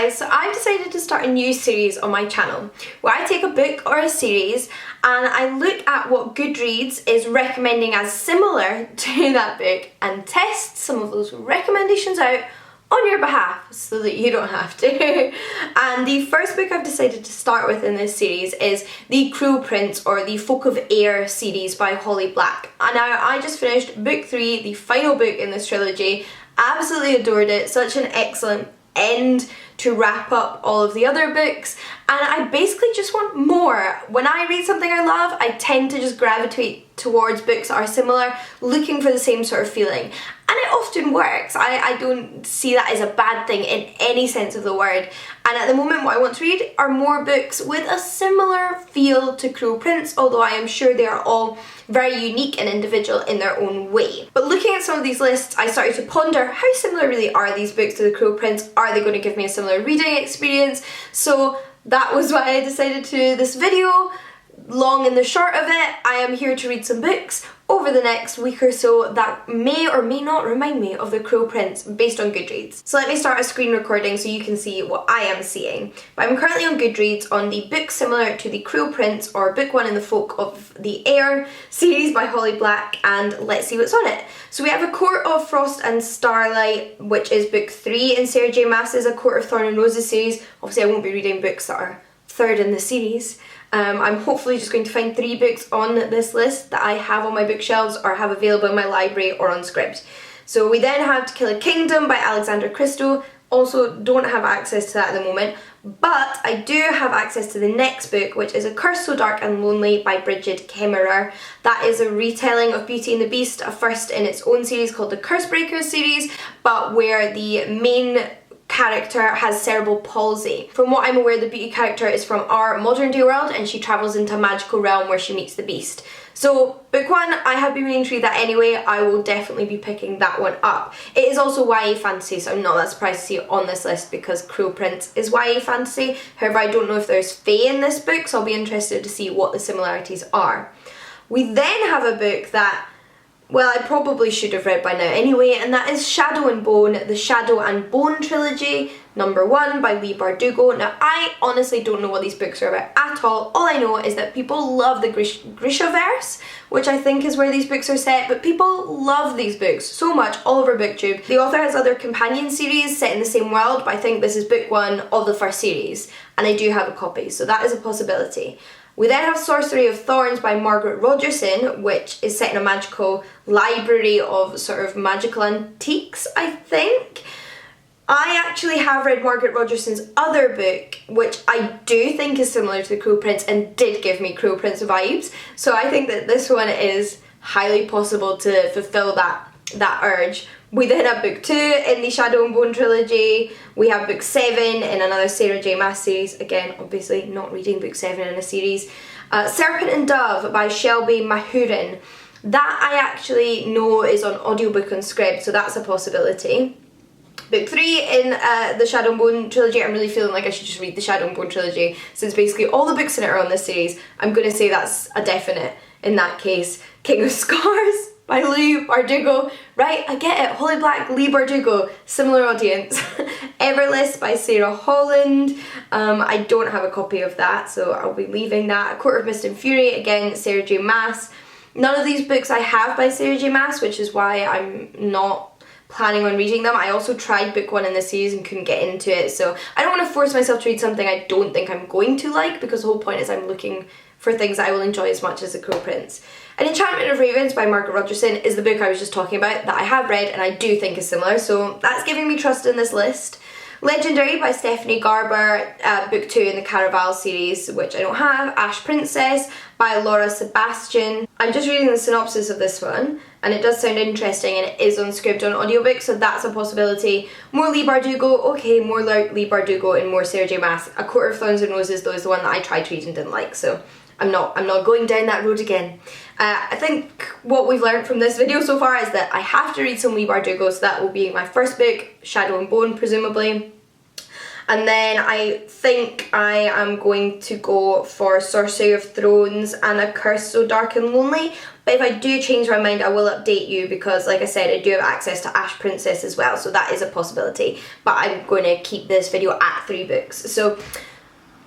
guys, so I've decided to start a new series on my channel where I take a book or a series and I look at what Goodreads is recommending as similar to that book and test some of those recommendations out on your behalf so that you don't have to. And the first book I've decided to start with in this series is The Cruel Prince, or the Folk of Air series by Holly Black. And now I just finished book 3, the final book in this trilogy. Absolutely adored it, such an excellent end to wrap up all of the other books, and I basically just want more. When I read something I love, I tend to just gravitate towards books that are similar, looking for the same sort of feeling. And it often works. I don't see that as a bad thing in any sense of the word. And at the moment what I want to read are more books with a similar feel to Cruel Prince, although I am sure they are all very unique and individual in their own way. But looking at some of these lists, I started to ponder how similar really are these books to The Cruel Prince? Are they going to give me a similar reading experience? So that was why I decided to do this video. Long and the short of it, I am here to read some books over the next week or so that may or may not remind me of The Cruel Prince based on Goodreads. So let me start a screen recording so you can see what I am seeing. But I'm currently on Goodreads on the book similar to The Cruel Prince, or book 1 in the Folk of the Air series by Holly Black, and let's see what's on it. So we have A Court of Frost and Starlight, which is book 3 in Sarah J Maas's A Court of Thorns and Roses series. Obviously I won't be reading books that are third in the series. I'm hopefully just going to find 3 books on this list that I have on my bookshelves or have available in my library or on Scribd. So we then have To Kill a Kingdom by Alexandra Christo. Also don't have access to that at the moment, but I do have access to the next book, which is A Curse So Dark and Lonely by Brigid Kemmerer. That is a retelling of Beauty and the Beast, a first in its own series called the Cursebreakers series, but where the main character has cerebral palsy. From what I'm aware, the Beauty character is from our modern day world and she travels into a magical realm where she meets the Beast. So book 1, I have been meaning to read that anyway. I will definitely be picking that one up. It is also YA fantasy, so I'm not that surprised to see it on this list because Cruel Prince is YA fantasy. However, I don't know if there's fae in this book, so I'll be interested to see what the similarities are. We then have a book that, well, I probably should have read by now anyway, and that is Shadow and Bone, the Shadow and Bone trilogy, number 1 by Leigh Bardugo. Now, I honestly don't know what these books are about at all. All I know is that people love the Grishaverse, which I think is where these books are set, but people love these books so much all over BookTube. The author has other companion series set in the same world, but I think this is book 1 of the first series, and I do have a copy, so that is a possibility. We then have Sorcery of Thorns by Margaret Rogerson, which is set in a magical library of sort of magical antiques, I think. I actually have read Margaret Rogerson's other book, which I do think is similar to The Cruel Prince and did give me Cruel Prince vibes. So I think that this one is highly possible to fulfill that urge. We then have book 2 in the Shadow and Bone trilogy. We have book 7 in another Sarah J Maas series. Again, obviously not reading book 7 in a series. Serpent and Dove by Shelby Mahurin. That I actually know is on audiobook on Scribd, so that's a possibility. Book 3 in the Shadow and Bone trilogy, I'm really feeling like I should just read the Shadow and Bone trilogy since basically all the books in it are on this series. I'm going to say that's a definite in that case. King of Scars by Leigh Bardugo. Right, I get it. Holly Black, Leigh Bardugo, similar audience. Everlist by Sarah Holland. I don't have a copy of that, so I'll be leaving that. A Court of Mist and Fury, again, Sarah J Maas. None of these books I have by Sarah J Maas, which is why I'm not planning on reading them. I also tried book 1 in the series and couldn't get into it, so I don't want to force myself to read something I don't think I'm going to like, because the whole point is I'm looking for things that I will enjoy as much as The Cruel Prince. An Enchantment of Ravens by Margaret Rogerson is the book I was just talking about that I have read and I do think is similar, so that's giving me trust in this list. Legendary by Stephanie Garber, book 2 in the Caraval series, which I don't have. Ash Princess by Laura Sebastian. I'm just reading the synopsis of this one and it does sound interesting and it is on Scribd on audiobook, so that's a possibility. More Leigh Bardugo, okay, more Leigh Bardugo and more Sarah J Maas. A Court of Thorns and Roses though is the one that I tried to read and didn't like, so I'm not going down that road again. I think what we've learned from this video so far is that I have to read some Leigh Bardugo, so that will be my first book, Shadow and Bone presumably. And then I think I am going to go for Sorcery of Thrones and A Curse So Dark and Lonely. But if I do change my mind, I will update you because, like I said, I do have access to Ash Princess as well, so that is a possibility. But I'm going to keep this video at 3 books. So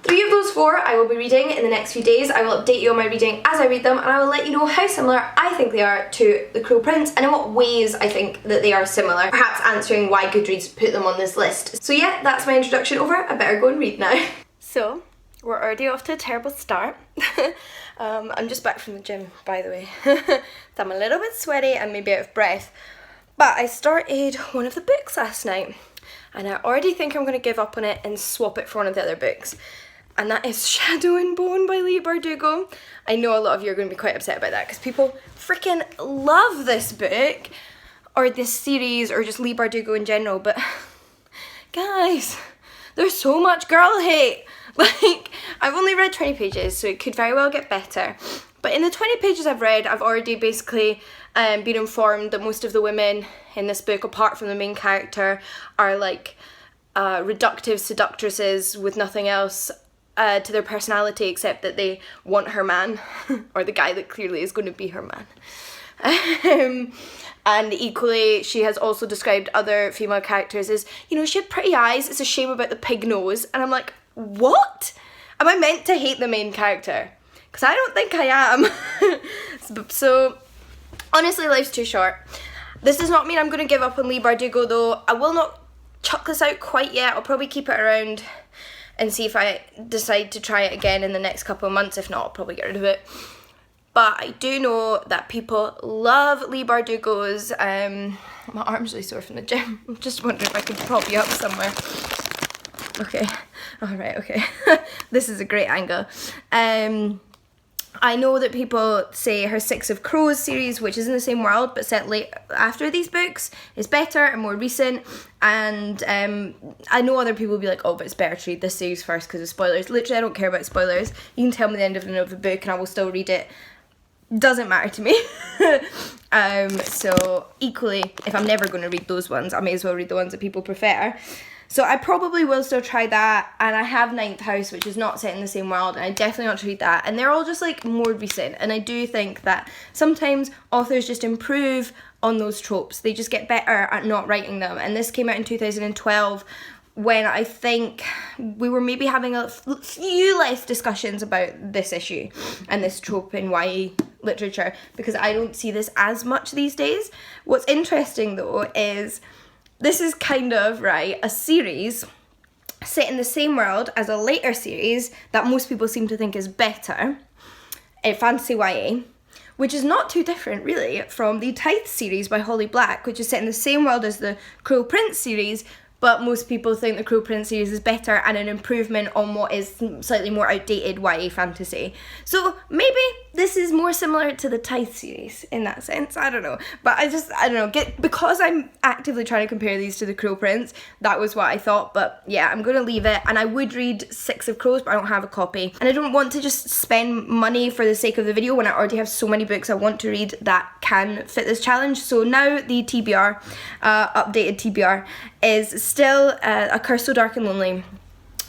3 of those 4 I will be reading in the next few days. I will update you on my reading as I read them, and I will let you know how similar I think they are to The Cruel Prince and in what ways I think that they are similar, perhaps answering why Goodreads put them on this list. So yeah, that's my introduction over. I better go and read now. So, we're already off to a terrible start. I'm just back from the gym, by the way. So I'm a little bit sweaty and maybe out of breath. But I started one of the books last night, and I already think I'm going to give up on it and swap it for one of the other books. And that is Shadow and Bone by Leigh Bardugo. I know a lot of you are going to be quite upset about that because people freaking love this book, or this series, or just Leigh Bardugo in general, but guys, there's so much girl hate. Like, I've only read 20 pages, so it could very well get better. But in the 20 pages I've read, I've already basically been informed that most of the women in this book, apart from the main character, are like reductive seductresses with nothing else to their personality except that they want her man, or the guy that clearly is going to be her man. And equally, she has also described other female characters as, you know, she had pretty eyes, it's a shame about the pig nose. And I'm like, what? Am I meant to hate the main character? Because I don't think I am. So, honestly, life's too short. This does not mean I'm going to give up on Leigh Bardugo, though. I will not chuck this out quite yet. I'll probably keep it around and see if I decide to try it again in the next couple of months. If not, I'll probably get rid of it. But I do know that people love Leigh Bardugo's, my arm's really sore from the gym. I'm just wondering if I could prop you up somewhere. Okay, alright, okay. This is a great angle. I know that people say her Six of Crows series, which is in the same world but set late after these books, is better and more recent. And I know other people will be like, oh, but it's better to read this series first because of spoilers. Literally, I don't care about spoilers. You can tell me the end of the book and I will still read it. Doesn't matter to me. So equally, if I'm never going to read those ones, I may as well read the ones that people prefer. So I probably will still try that, and I have Ninth House, which is not set in the same world, and I definitely want to read that, and they're all just like more recent, and I do think that sometimes authors just improve on those tropes. They just get better at not writing them, and this came out in 2012 when I think we were maybe having a few less discussions about this issue and this trope in YA literature, because I don't see this as much these days. What's interesting though is this is kind of, right, a series set in the same world as a later series that most people seem to think is better, a fantasy YA, which is not too different really from the Tithe series by Holly Black, which is set in the same world as the Cruel Prince series, but most people think the Cruel Prince series is better and an improvement on what is slightly more outdated YA fantasy. So maybe this is more similar to the Tithe series in that sense. I don't know. But I don't know. Because I'm actively trying to compare these to the Cruel Prince, that was what I thought. But yeah, I'm going to leave it. And I would read Six of Crows, but I don't have a copy. And I don't want to just spend money for the sake of the video when I already have so many books I want to read that can fit this challenge. So now the TBR, updated TBR, is still A Curse So Dark and Lonely,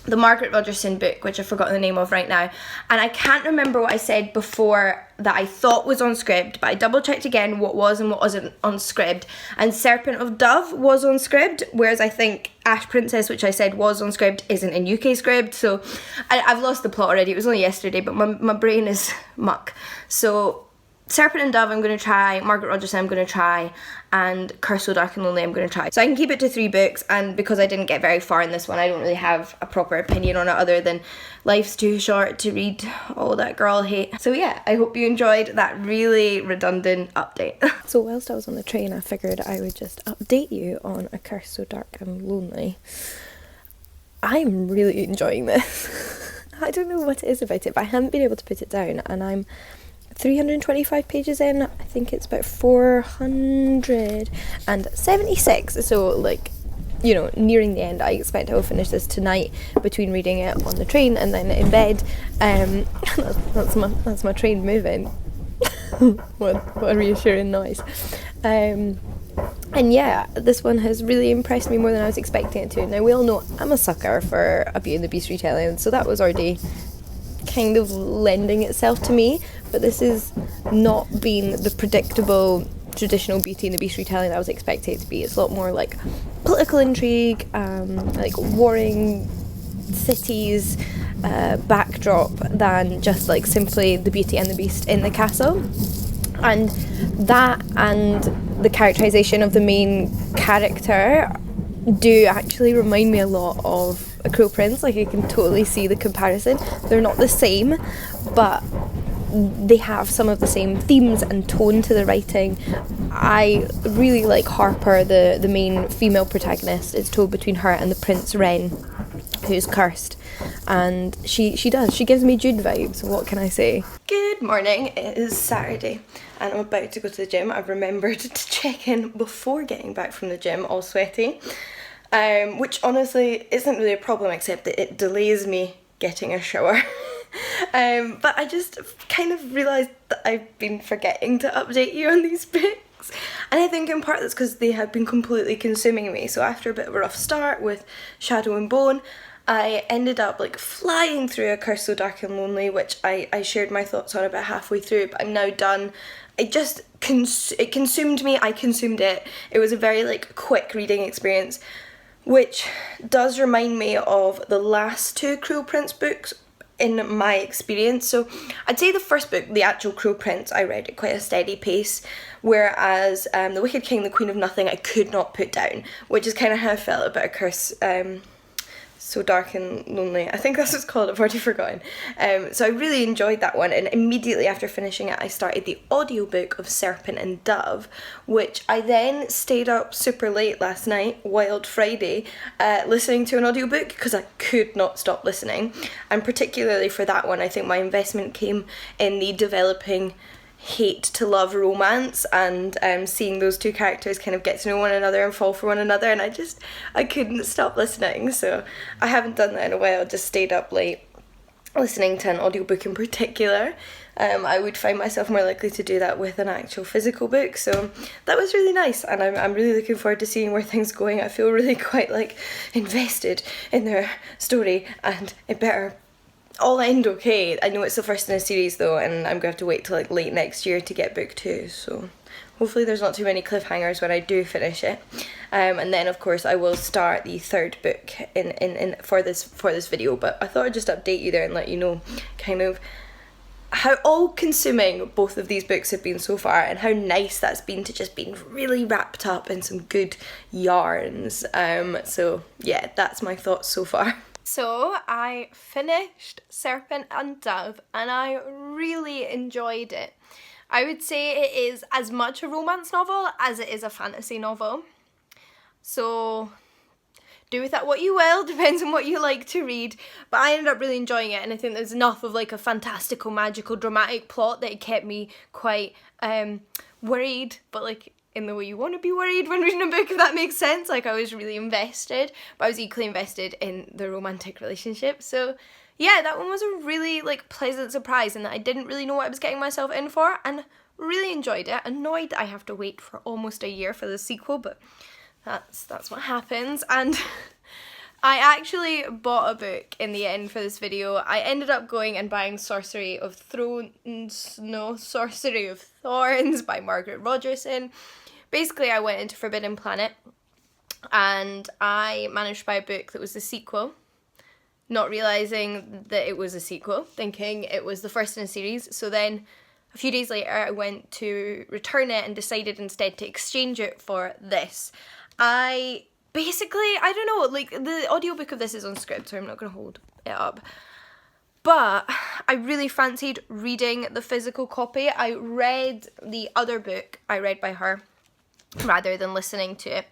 the Margaret Rogerson book, which I've forgotten the name of right now. And I can't remember what I said before that I thought was on script, but I double checked again what was and what wasn't on script. And Serpent and Dove was on script, whereas I think Ash Princess, which I said was on script, isn't in UK script. So I've lost the plot already. It was only yesterday, but my brain is muck. So Serpent and Dove I'm going to try, Margaret Rogerson I'm going to try, and Curse So Dark and Lonely I'm going to try. So I can keep it to 3 books, and because I didn't get very far in this one, I don't really have a proper opinion on it other than life's too short to read all that girl hate. So yeah, I hope you enjoyed that really redundant update. So whilst I was on the train, I figured I would just update you on A Curse So Dark and Lonely. I'm really enjoying this. I don't know what it is about it, but I haven't been able to put it down, and I'm 325 pages in. I think it's about 476, so like, you know, nearing the end. I expect I will finish this tonight between reading it on the train and then in bed. That's my train moving. what a reassuring noise. And yeah, this one has really impressed me more than I was expecting it to. Now, we all know I'm a sucker for a Beauty and the Beast retelling, so that was already kind of lending itself to me, but this is not being the predictable traditional Beauty and the Beast retelling that I was expecting it to be. It's a lot more like political intrigue, like warring cities backdrop than just like simply the Beauty and the Beast in the castle. And that and the characterisation of the main character do actually remind me a lot of A Cruel Prince. Like, I can totally see the comparison. They're not the same, but they have some of the same themes and tone to the writing. I really like Harper, the main female protagonist. It's told between her and the Prince Wren, who's cursed, and she gives me Jude vibes. What can I say? Good morning. It is Saturday and I'm about to go to the gym. I've remembered to check in before getting back from the gym, all sweaty, which honestly isn't really a problem, except that it delays me getting a shower. But I just kind of realised that I've been forgetting to update you on these books, and I think in part that's because they have been completely consuming me. So after a bit of a rough start with Shadow and Bone, I ended up like flying through A Curse So Dark and Lonely, which I shared my thoughts on about halfway through, but I'm now done. It just it consumed me. I consumed it. It was a very like quick reading experience, which does remind me of the last two Cruel Prince books in my experience. So I'd say the first book, the actual Cruel Prince, I read at quite a steady pace, whereas The Wicked King, The Queen of Nothing, I could not put down, which is kind of how I felt about A Curse So Dark and Lonely. I think that's what it's called, I've already forgotten. So I really enjoyed that one, and immediately after finishing it I started the audiobook of Serpent and Dove, which I then stayed up super late last night, Wild Friday, listening to an audiobook because I could not stop listening. And particularly for that one, I think my investment came in the developing hate to love romance, and seeing those two characters kind of get to know one another and fall for one another, and I couldn't stop listening. So I haven't done that in a while. I just stayed up late listening to an audiobook in particular. I would find myself more likely to do that with an actual physical book, so that was really nice, and I'm really looking forward to seeing where things are going. I feel really quite like invested in their story, and it better all end okay. I know it's the first in a series though, and I'm going to have to wait till like late next year to get book 2, so hopefully there's not too many cliffhangers when I do finish it. And then of course I will start the third book in for this video, but I thought I'd just update you there and let you know kind of how all-consuming both of these books have been so far, and how nice that's been to just be really wrapped up in some good yarns. So yeah, that's my thoughts so far. So I finished Serpent and Dove and I really enjoyed it. I would say it is as much a romance novel as it is a fantasy novel. So do with that what you will, depends on what you like to read. But I ended up really enjoying it, and I think there's enough of like a fantastical, magical, dramatic plot that it kept me quite worried, but like in the way you want to be worried when reading a book, if that makes sense. Like, I was really invested, but I was equally invested in the romantic relationship. So yeah, that one was a really like pleasant surprise, and that I didn't really know what I was getting myself in for, and really enjoyed it. Annoyed that I have to wait for almost a year for the sequel, but that's what happens. And I actually bought a book in the end for this video. I ended up going and buying Sorcery of Thorns by Margaret Rogerson. Basically, I went into Forbidden Planet and I managed to buy a book that was the sequel, not realising that it was a sequel, thinking it was the first in a series. So then a few days later I went to return it and decided instead to exchange it for this. I don't know, like, the audiobook of this is on Scribd, so I'm not going to hold it up. But I really fancied reading the physical copy. I read the other book I read by her rather than listening to it.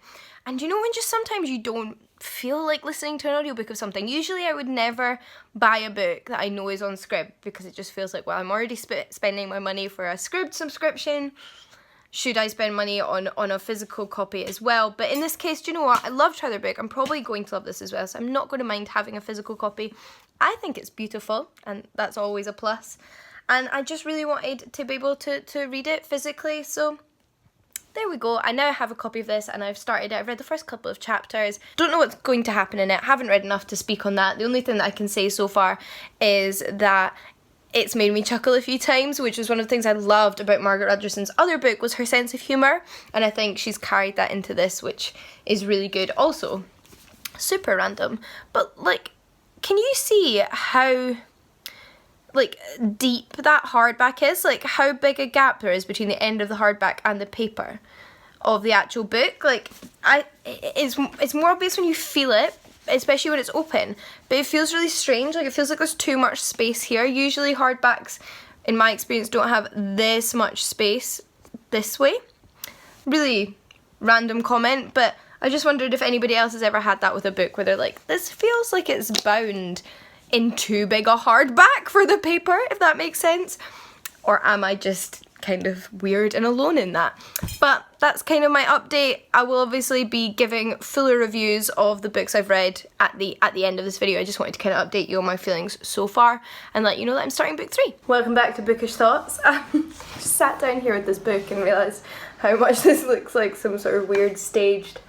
And you know when just sometimes you don't feel like listening to an audiobook of something? Usually I would never buy a book that I know is on Scribd, because it just feels like, well, I'm already spending my money for a Scribd subscription. Should I spend money on a physical copy as well? But in this case, do you know what? I loved her other book. I'm probably going to love this as well, so I'm not going to mind having a physical copy. I think it's beautiful, and that's always a plus. And I just really wanted to be able to read it physically, so there we go. I now have a copy of this and I've started it. I've read the first couple of chapters. Don't know what's going to happen in it. Haven't read enough to speak on that. The only thing that I can say so far is that it's made me chuckle a few times, which is one of the things I loved about Margaret Rogerson's other book, was her sense of humour, and I think she's carried that into this, which is really good. Also, super random, but like, can you see how like deep that hardback is? Like how big a gap there is between the end of the hardback and the paper of the actual book. Like it's more obvious when you feel it, especially when it's open, but it feels really strange. Like it feels like there's too much space here. Usually hardbacks, in my experience, don't have this much space this way. Really random comment, but I just wondered if anybody else has ever had that with a book where they're like, this feels like it's bound in too big a hardback for the paper, if that makes sense. Or am I just kind of weird and alone in that? But that's kind of my update. I will obviously be giving fuller reviews of the books I've read at the end of this video. I just wanted to kind of update you on my feelings so far and let you know that I'm starting book 3. Welcome back to Bookish Thoughts. Just sat down here with this book and realised how much this looks like some sort of weird staged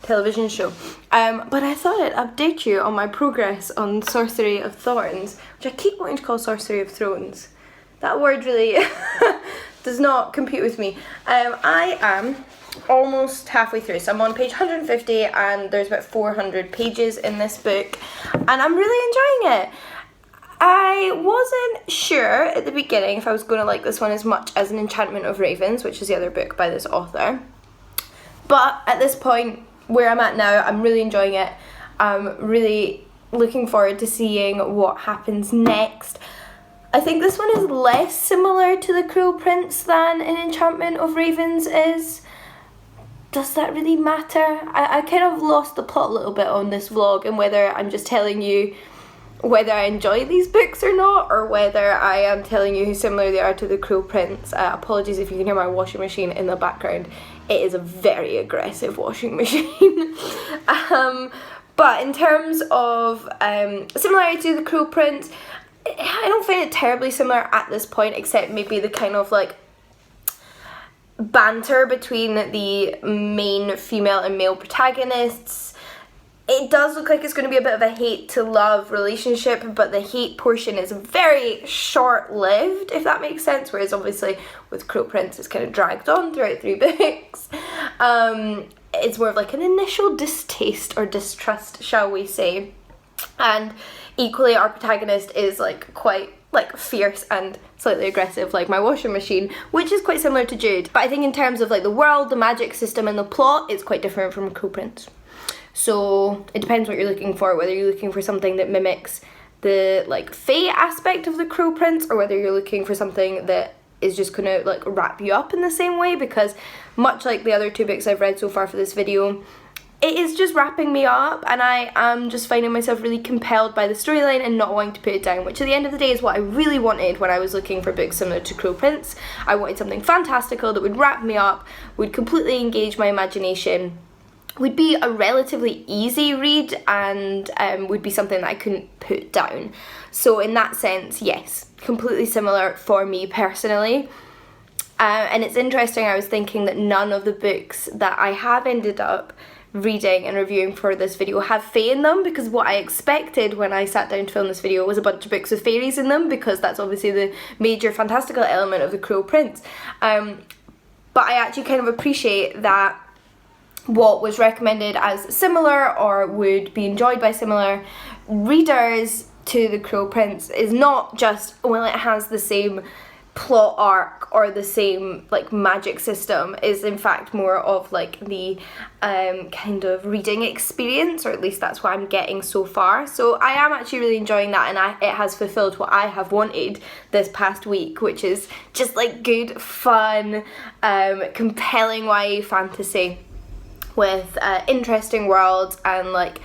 television show. But I thought I'd update you on my progress on Sorcery of Thorns, which I keep wanting to call Sorcery of Thrones. That word really does not compute with me. I am almost halfway through, so I'm on page 150 and there's about 400 pages in this book and I'm really enjoying it. I wasn't sure at the beginning if I was going to like this one as much as An Enchantment of Ravens, which is the other book by this author, but at this point where I'm at now, I'm really enjoying it. I'm really looking forward to seeing what happens next. I think this one is less similar to The Cruel Prince than An Enchantment of Ravens is. Does that really matter? I kind of lost the plot a little bit on this vlog and whether I'm just telling you whether I enjoy these books or not, or whether I am telling you how similar they are to The Cruel Prince. Apologies if you can hear my washing machine in the background. It is a very aggressive washing machine. But in terms of similarity to The Cruel Prince, I don't find it terribly similar at this point, except maybe the kind of like banter between the main female and male protagonists. It does look like it's going to be a bit of a hate to love relationship, but the hate portion is very short-lived, if that makes sense, whereas obviously with Cruel Prince it's kind of dragged on throughout 3 books. It's more of like an initial distaste or distrust, shall we say. And equally our protagonist is like quite like fierce and slightly aggressive like my washing machine, which is quite similar to Jude. But I think in terms of like the world, the magic system and the plot, it's quite different from Cruel Prince. So it depends what you're looking for, whether you're looking for something that mimics the like fae aspect of The Cruel Prince, or whether you're looking for something that is just gonna like wrap you up in the same way, because much like the other 2 books I've read so far for this video, it is just wrapping me up and I am just finding myself really compelled by the storyline and not wanting to put it down, which at the end of the day is what I really wanted when I was looking for books similar to Cruel Prince. I wanted something fantastical that would wrap me up, would completely engage my imagination, would be a relatively easy read, and would be something that I couldn't put down. So in that sense, yes, completely similar for me personally. And it's interesting, I was thinking that none of the books that I have ended up reading and reviewing for this video have fae in them, because what I expected when I sat down to film this video was a bunch of books with fairies in them, because that's obviously the major fantastical element of The Cruel Prince. But I actually kind of appreciate that what was recommended as similar or would be enjoyed by similar readers to The Cruel Prince is not just, well, it has the same plot arc or the same like magic system, is in fact more of like the kind of reading experience, or at least that's what I'm getting so far. So I am actually really enjoying that, and it has fulfilled what I have wanted this past week, which is just like good, fun, compelling YA fantasy with interesting worlds and like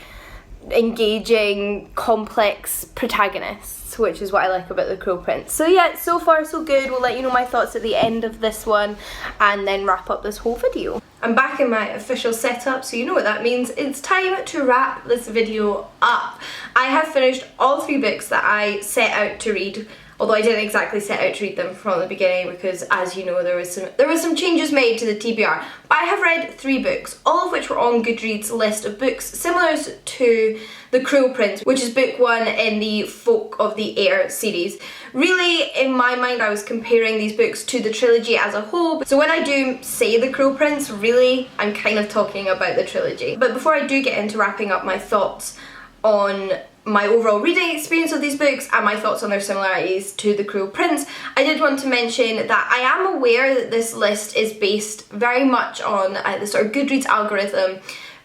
engaging, complex protagonists, which is what I like about The Cruel Prince. So yeah, so far so good. We'll let you know my thoughts at the end of this one and then wrap up this whole video. I'm back in my official setup, so you know what that means. It's time to wrap this video up. I have finished all 3 books that I set out to read although I didn't exactly set out to read them from the beginning because, as you know, there was some changes made to the TBR. But I have read 3 books, all of which were on Goodreads' list of books similar to The Cruel Prince, which is book 1 in the Folk of the Air series. Really, in my mind, I was comparing these books to the trilogy as a whole. So when I do say The Cruel Prince, really, I'm kind of talking about the trilogy. But before I do get into wrapping up my thoughts on my overall reading experience of these books and my thoughts on their similarities to The Cruel Prince, I did want to mention that I am aware that this list is based very much on the sort of Goodreads algorithm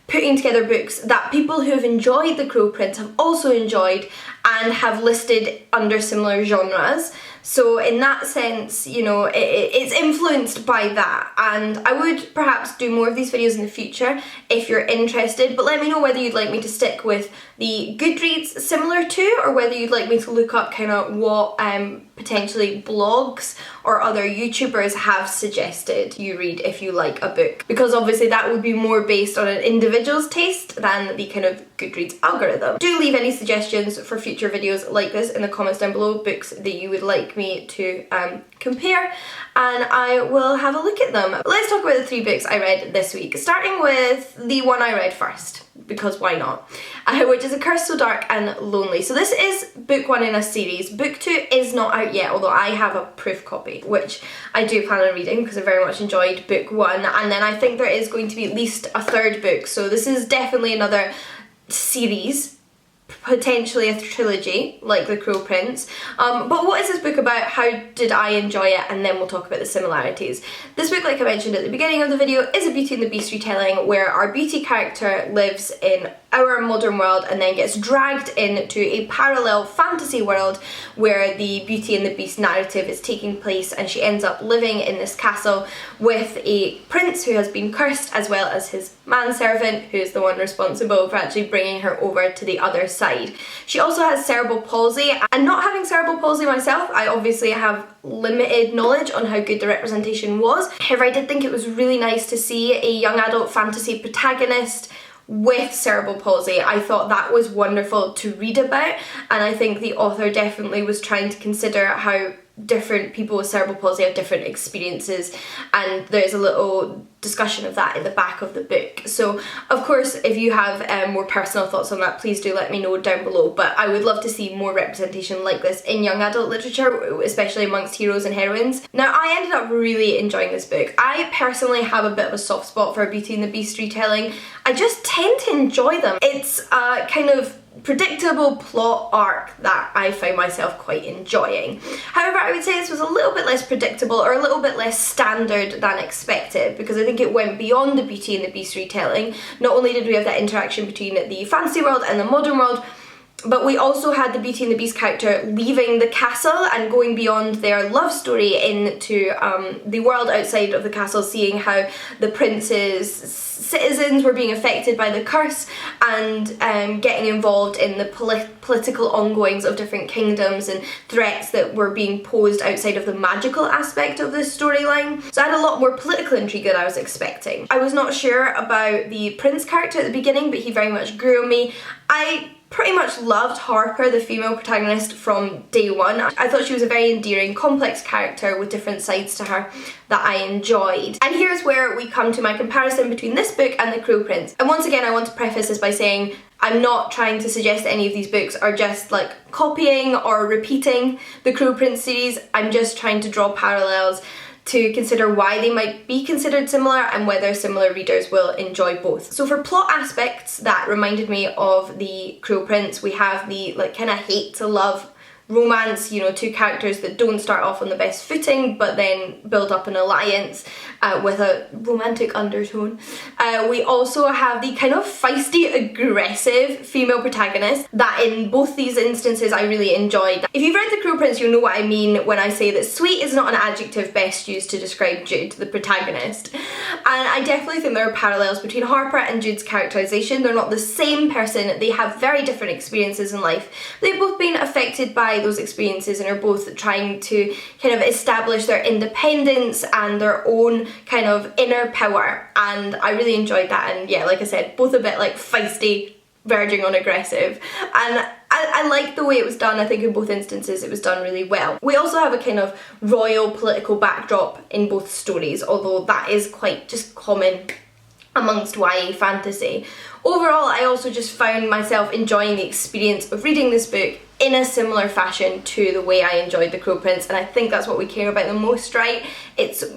putting together books that people who have enjoyed The Cruel Prince have also enjoyed and have listed under similar genres. So in that sense, you know, it's influenced by that, and I would perhaps do more of these videos in the future if you're interested, but let me know whether you'd like me to stick with the Goodreads similar to, or whether you'd like me to look up kind of what potentially blogs or other YouTubers have suggested you read if you like a book, because obviously that would be more based on an individual's taste than the kind of Goodreads algorithm. Do leave any suggestions for future videos like this in the comments down below, books that you would like me to compare, and I will have a look at them. But let's talk about the 3 books I read this week, starting with the one I read first, because why not, which is A Curse So Dark and Lonely. So this is book 1 in a series. Book 2 is not out yet, although I have a proof copy, which I do plan on reading because I very much enjoyed book 1, and then I think there is going to be at least a 3rd book, so this is definitely another series, potentially a trilogy like The Cruel Prince. But what is this book about? How did I enjoy it? And then we'll talk about the similarities. This book, like I mentioned at the beginning of the video, is a Beauty and the Beast retelling where our Beauty character lives in our modern world and then gets dragged into a parallel fantasy world where the Beauty and the Beast narrative is taking place, and she ends up living in this castle with a prince who has been cursed, as well as his manservant, who is the one responsible for actually bringing her over to the other side. She also has cerebral palsy, and not having cerebral palsy myself, I obviously have limited knowledge on how good the representation was. However, I did think it was really nice to see a young adult fantasy protagonist with cerebral palsy. I thought that was wonderful to read about, and I think the author definitely was trying to consider how different people with cerebral palsy have different experiences, and there's a little discussion of that in the back of the book. So of course, if you have more personal thoughts on that, please do let me know down below, but I would love to see more representation like this in young adult literature, especially amongst heroes and heroines. Now, I ended up really enjoying this book. I personally have a bit of a soft spot for a Beauty and the Beast retelling. I just tend to enjoy them. It's a kind of predictable plot arc that I found myself quite enjoying. However, I would say this was a little bit less predictable, or a little bit less standard than expected, because I think it went beyond the Beauty and the Beast retelling. Not only did we have that interaction between the fantasy world and the modern world, but we also had the Beauty and the Beast character leaving the castle and going beyond their love story into the world outside of the castle, seeing how the prince's citizens were being affected by the curse, and getting involved in the political ongoings of different kingdoms and threats that were being posed outside of the magical aspect of this storyline. So I had a lot more political intrigue than I was expecting. I was not sure about the prince character at the beginning, but he very much grew on me. I pretty much loved Harper, the female protagonist, from day one. I thought she was a very endearing, complex character with different sides to her that I enjoyed. And here's where we come to my comparison between this book and The Cruel Prince. And once again, I want to preface this by saying I'm not trying to suggest any of these books are just like copying or repeating the Cruel Prince series. I'm just trying to draw parallels to consider why they might be considered similar and whether similar readers will enjoy both. So for plot aspects that reminded me of The Cruel Prince, we have the like kind of hate to love romance, you know, two characters that don't start off on the best footing but then build up an alliance with a romantic undertone. We also have the kind of feisty, aggressive female protagonist that in both these instances I really enjoyed. If you've read The Cruel Prince, you'll know what I mean when I say that sweet is not an adjective best used to describe Jude, the protagonist. And I definitely think there are parallels between Harper and Jude's characterization. They're not the same person, they have very different experiences in life. They've both been affected by those experiences and are both trying to kind of establish their independence and their own kind of inner power, and I really enjoyed that. And yeah, like I said, both a bit like feisty, verging on aggressive, and I I liked the way it was done. I think in both instances it was done really well. We also have a kind of royal political backdrop in both stories, although that is quite just common amongst YA fantasy. Overall, I also just found myself enjoying the experience of reading this book in a similar fashion to the way I enjoyed The Cruel Prince, and I think that's what we care about the most, right?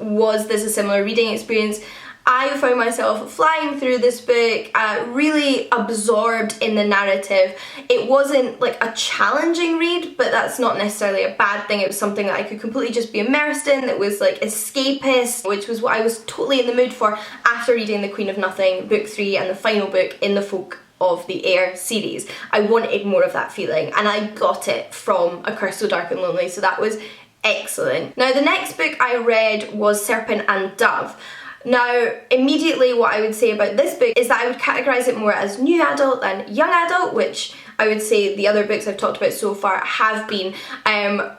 Was this a similar reading experience? I found myself flying through this book, really absorbed in the narrative. It wasn't like a challenging read, but that's not necessarily a bad thing. It was something that I could completely just be immersed in, that was like escapist, which was what I was totally in the mood for after reading The Queen of Nothing, book 3, and the final book in the Folk of the Air series. I wanted more of that feeling, and I got it from A Curse So Dark and Lonely, so that was excellent. Now, the next book I read was Serpent and Dove. Now, immediately what I would say about this book is that I would categorise it more as new adult than young adult, which I would say the other books I've talked about so far have been,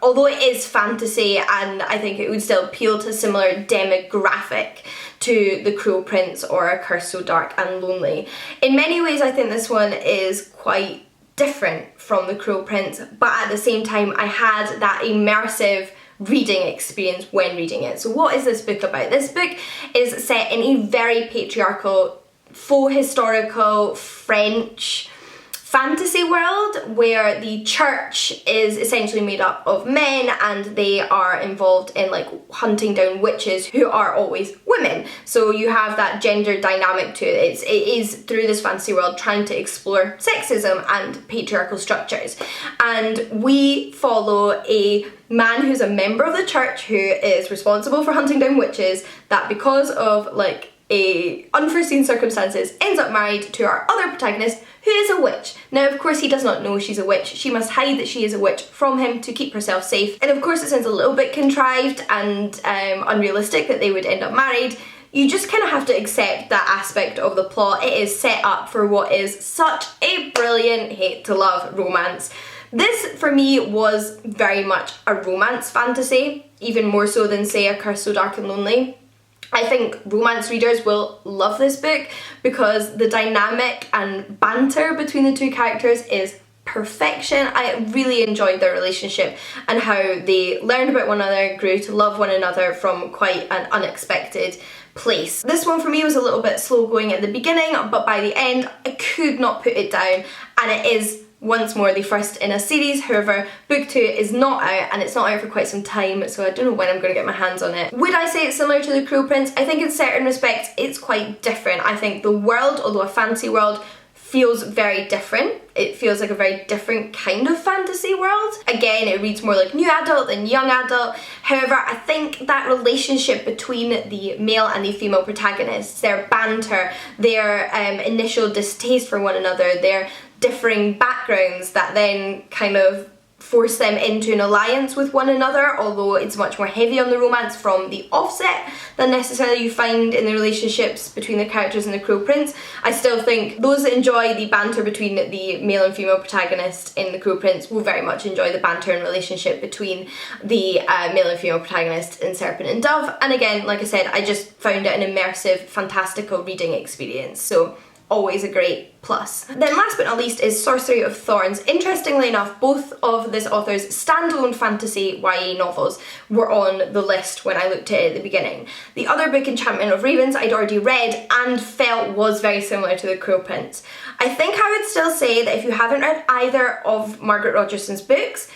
although it is fantasy, and I think it would still appeal to a similar demographic to The Cruel Prince or A Curse So Dark and Lonely. In many ways, I think this one is quite different from The Cruel Prince, but at the same time I had that immersive reading experience when reading it. So what is this book about? This book is set in a very patriarchal, faux historical French fantasy world where the church is essentially made up of men, and they are involved in like hunting down witches who are always women. So you have that gender dynamic to it. It is through this fantasy world trying to explore sexism and patriarchal structures. And we follow a man who's a member of the church who is responsible for hunting down witches, that because of like unforeseen circumstances ends up married to our other protagonist, who is a witch. Now, of course, he does not know she's a witch. She must hide that she is a witch from him to keep herself safe. And of course, it sounds a little bit contrived and unrealistic that they would end up married. You just kind of have to accept that aspect of the plot. It is set up for what is such a brilliant hate-to-love romance. This, for me, was very much a romance fantasy, even more so than, say, A Curse So Dark and Lonely. I think romance readers will love this book because the dynamic and banter between the two characters is perfection. I really enjoyed their relationship and how they learned about one another, grew to love one another from quite an unexpected place. This one for me was a little bit slow going at the beginning, but by the end I could not put it down, and it is once more the first in a series. However, book 2 is not out, and it's not out for quite some time, so I don't know when I'm going to get my hands on it. Would I say it's similar to The Cruel Prince? I think in certain respects it's quite different. I think the world, although a fantasy world, feels very different. It feels like a very different kind of fantasy world. Again, it reads more like new adult than young adult. However, I think that relationship between the male and the female protagonists, their banter, their initial distaste for one another, their differing backgrounds that then kind of force them into an alliance with one another, although it's much more heavy on the romance from the offset than necessarily you find in the relationships between the characters in The Cruel Prince. I still think those that enjoy the banter between the male and female protagonist in The Cruel Prince will very much enjoy the banter and relationship between the male and female protagonist in Serpent and Dove. And again, like I said, I just found it an immersive, fantastical reading experience. So always a great plus. Then last but not least is Sorcery of Thorns. Interestingly enough, both of this author's standalone fantasy YA novels were on the list when I looked at it at the beginning. The other book, Enchantment of Ravens, I'd already read and felt was very similar to The Cruel Prince. I think I would still say that if you haven't read either of Margaret Rogerson's books,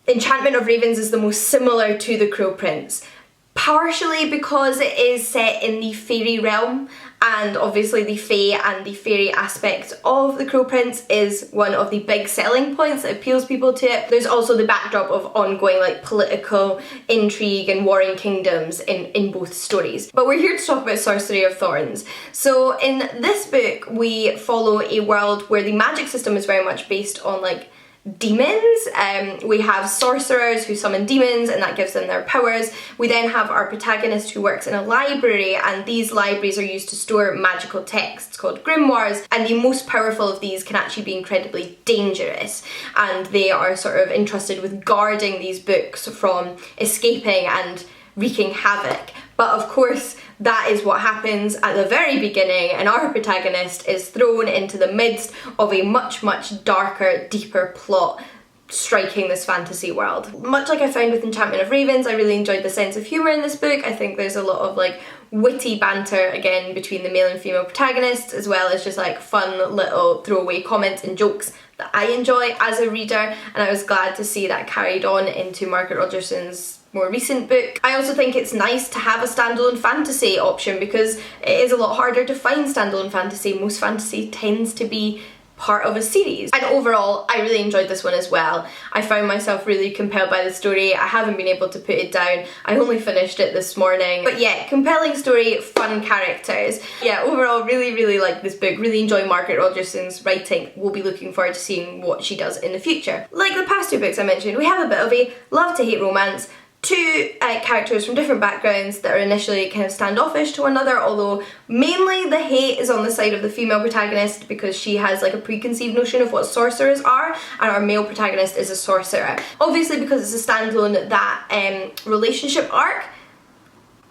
Enchantment of Ravens is the most similar to The Cruel Prince. Partially because it is set in the fairy realm, and obviously the fae and the fairy aspect of The Cruel Prince is one of the big selling points that appeals people to it. There's also the backdrop of ongoing like political intrigue and warring kingdoms in both stories. But we're here to talk about Sorcery of Thorns. So in this book we follow a world where the magic system is very much based on like demons. We have sorcerers who summon demons and that gives them their powers. We then have our protagonist who works in a library, and these libraries are used to store magical texts called grimoires, and the most powerful of these can actually be incredibly dangerous, and they are sort of entrusted with guarding these books from escaping and wreaking havoc. But of course, that is what happens at the very beginning, and our protagonist is thrown into the midst of a much, much darker, deeper plot striking this fantasy world. Much like I found with Enchantment of Ravens, I really enjoyed the sense of humour in this book. I think there's a lot of like witty banter again between the male and female protagonists, as well as just like fun little throwaway comments and jokes that I enjoy as a reader, and I was glad to see that carried on into Margaret Rogerson's more recent book. I also think it's nice to have a standalone fantasy option because it is a lot harder to find standalone fantasy. Most fantasy tends to be part of a series. And overall, I really enjoyed this one as well. I found myself really compelled by the story. I haven't been able to put it down. I only finished it this morning. But yeah, compelling story, fun characters. Yeah, overall, really, really like this book. Really enjoy Margaret Rogerson's writing. We'll be looking forward to seeing what she does in the future. Like the past two books I mentioned, we have a bit of a love-to-hate romance. Two characters from different backgrounds that are initially kind of standoffish to one another, although mainly the hate is on the side of the female protagonist because she has like a preconceived notion of what sorcerers are, and our male protagonist is a sorcerer. Obviously, because it's a standalone, that relationship arc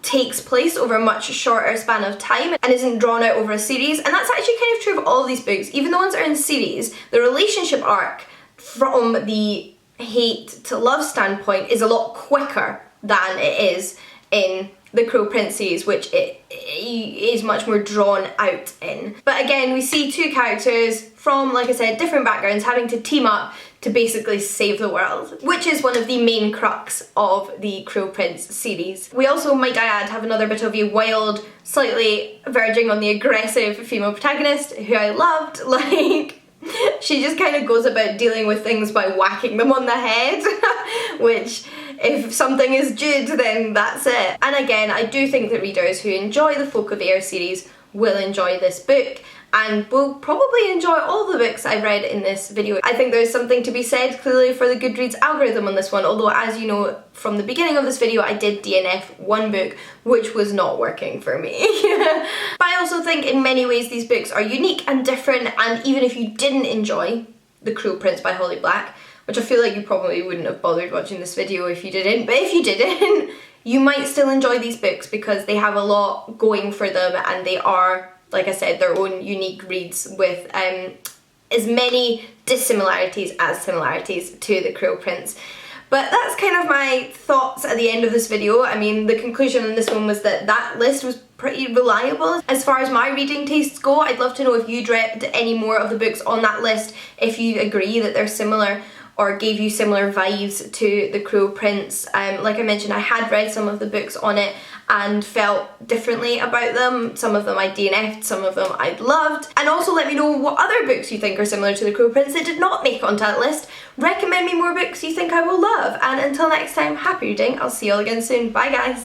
takes place over a much shorter span of time and isn't drawn out over a series, and that's actually kind of true of all of these books. Even the ones that are in series, the relationship arc from the hate to love standpoint is a lot quicker than it is in the Cruel Prince series, which it is much more drawn out in. But again, we see two characters from, like I said, different backgrounds having to team up to basically save the world, which is one of the main crux of the Cruel Prince series. We also, might I add, have another bit of a wild, slightly verging on the aggressive female protagonist who I loved. Like, she just kind of goes about dealing with things by whacking them on the head, which, if something is Jude, then that's it. And again, I do think that readers who enjoy the Folk of Air series will enjoy this book, and will probably enjoy all the books I've read in this video. I think there's something to be said clearly for the Goodreads algorithm on this one, although as you know from the beginning of this video, I did DNF one book, which was not working for me. But I also think in many ways these books are unique and different, and even if you didn't enjoy The Cruel Prince by Holly Black, which I feel like you probably wouldn't have bothered watching this video if you didn't, but if you didn't, you might still enjoy these books because they have a lot going for them, and they are, like I said, their own unique reads with as many dissimilarities as similarities to The Cruel Prince. But that's kind of my thoughts at the end of this video. I mean, the conclusion on this one was that that list was pretty reliable. As far as my reading tastes go, I'd love to know if you'd read any more of the books on that list, if you agree that they're similar or gave you similar vibes to The Cruel Prince. Like I mentioned, I had read some of the books on it and felt differently about them. Some of them I DNF'd, some of them I'd loved. And also let me know what other books you think are similar to The Cruel Prince that did not make onto that list. Recommend me more books you think I will love. And until next time, happy reading. I'll see you all again soon. Bye guys.